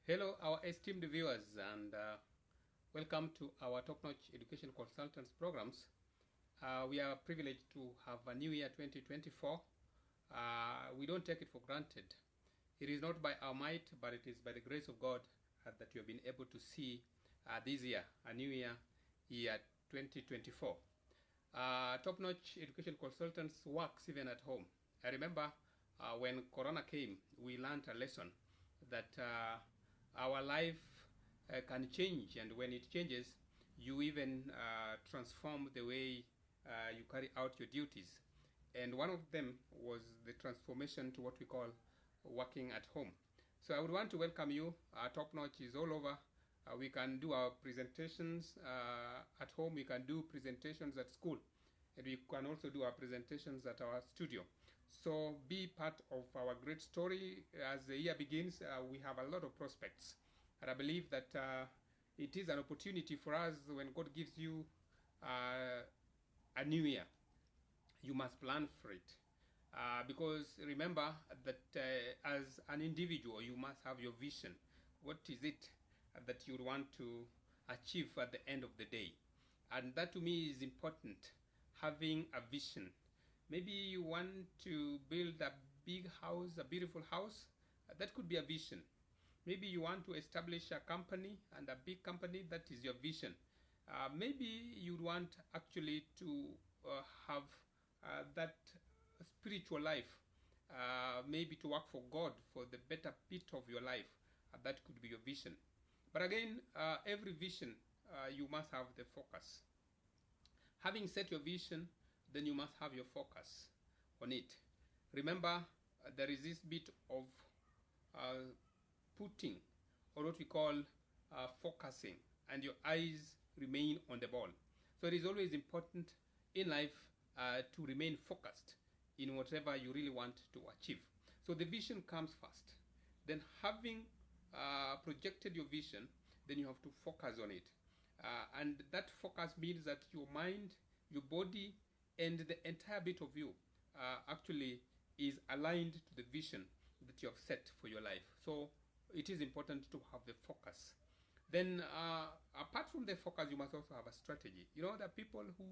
Hello, our esteemed viewers, and welcome to our top-notch education consultants programs. We are privileged to have a new year 2024. We don't take it for granted. It is not by our might, but it is by the grace of God that you have been able to see this year, a new year, year 2024. Top-notch education consultants works even at home. I remember when Corona came, we learned a lesson that our life can change, and when it changes, you even transform the way you carry out your duties. And one of them was the transformation to what we call working at home. So I would want to welcome you. Our Top Notch is all over. We can do our presentations at home, we can do presentations at school, and we can also do our presentations at our studio. So be part of our great story. As the year begins, we have a lot of prospects, and I believe that it is an opportunity for us. When God gives you a new year, you must plan for it, because remember that as an individual you must have your vision. What is it that you want to achieve at the end of the day? And that to me is important, having a vision. Maybe you want to build a big house, a beautiful house. That could be a vision. Maybe you want to establish a company, and a big company, that is your vision. Maybe you want actually to have that spiritual life, maybe to work for God for the better bit of your life. That could be your vision. But again, every vision, you must have the focus. Having set your vision, then you must have your focus on it. Remember, there is this bit of putting, or what we call focusing, and your eyes remain on the ball. So it is always important in life to remain focused in whatever you really want to achieve. So the vision comes first. Then, having projected your vision, then you have to focus on it. And that focus means that your mind, your body, and the entire bit of you actually is aligned to the vision that you have set for your life. So it is important to have the focus. Then apart from the focus, you must also have a strategy. You know, there are people who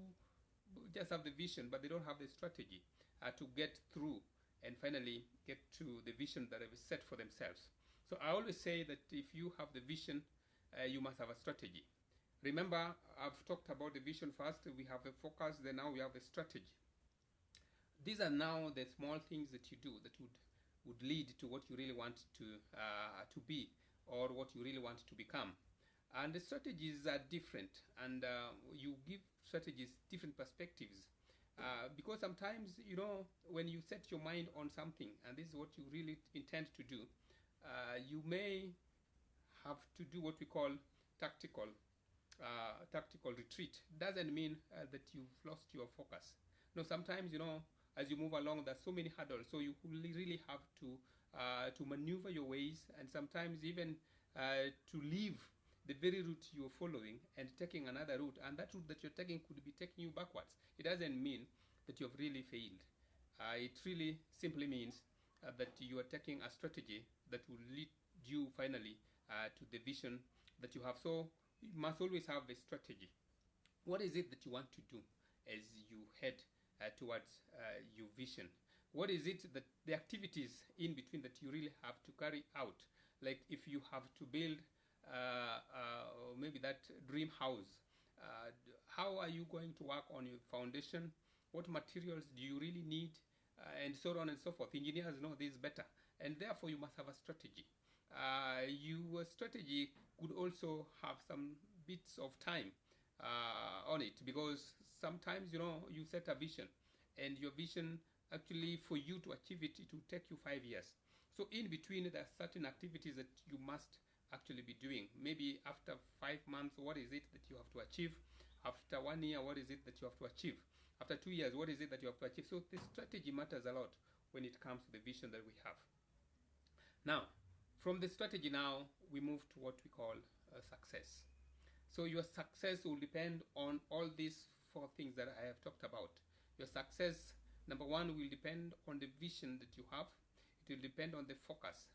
just have the vision, but they don't have the strategy to get through and finally get to the vision that they've set for themselves. So I always say that if you have the vision, you must have a strategy. Remember, I've talked about the vision first. We have the focus, then now we have the strategy. These are now the small things that you do that would lead to what you really want to be, or what you really want to become. And the strategies are different, and you give strategies different perspectives, because sometimes, you know, when you set your mind on something and this is what you really intend to do, you may have to do what we call tactical retreat. Doesn't mean that you've lost your focus. No, sometimes, you know, as you move along, there's so many hurdles, so you really have to maneuver your ways, and sometimes even to leave the very route you're following and taking another route, and that route that you're taking could be taking you backwards. It doesn't mean that you've really failed. It really simply means that you are taking a strategy that will lead you finally to the vision that you have. So you must always have a strategy. What is it that you want to do as you head towards your vision? What is it that the activities in between that you really have to carry out? Like if you have to build maybe that dream house, how are you going to work on your foundation? What materials do you really need? And so on and so forth. Engineers know this better, and therefore you must have a strategy. Your strategy could also have some bits of time on it, because sometimes, you know, you set a vision, and your vision actually, for you to achieve it, it will take you 5 years. So in between, there are certain activities that you must actually be doing. Maybe after 5 months, what is it that you have to achieve? After 1 year, what is it that you have to achieve? After 2 years, what is it that you have to achieve? So the strategy matters a lot when it comes to the vision that we have. Now, from the strategy, now we move to what we call success. So your success will depend on all these 4 things that I have talked about. Your success, number 1, will depend on the vision that you have. It will depend on the focus,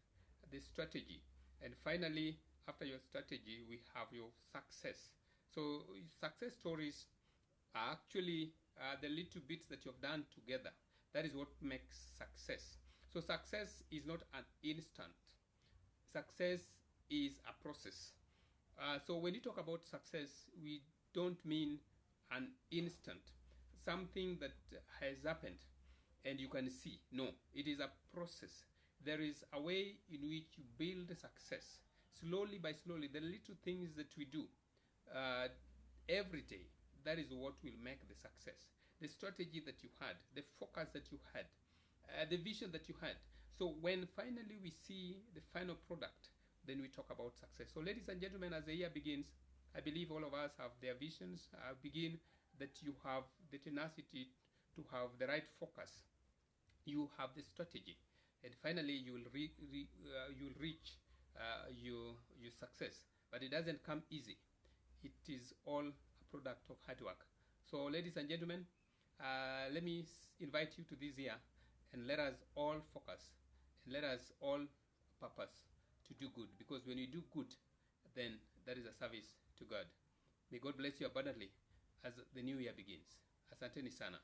the strategy, And finally, after your strategy, we have your success. So success stories are actually the little bits that you've done together. That is what makes success. So success is not an instant. Success is a process. So when you talk about success, we don't mean an instant, something that has happened and you can see. No, it is a process. There is a way in which you build success, slowly by slowly. The little things that we do every day, that is what will make the success. The strategy that you had, the focus that you had, the vision that you had. So when finally we see the final product, then we talk about success. So ladies and gentlemen, as the year begins, I believe all of us have their visions begin, that you have the tenacity to have the right focus, you have the strategy, and finally you will reach your success. But it doesn't come easy. It is all a product of hard work. So ladies and gentlemen, let me invite you to this year, and let us all focus, and let us all purpose to do good, because when you do good, then that is a service to God. May God bless you abundantly as the new year begins. Asanteni sana.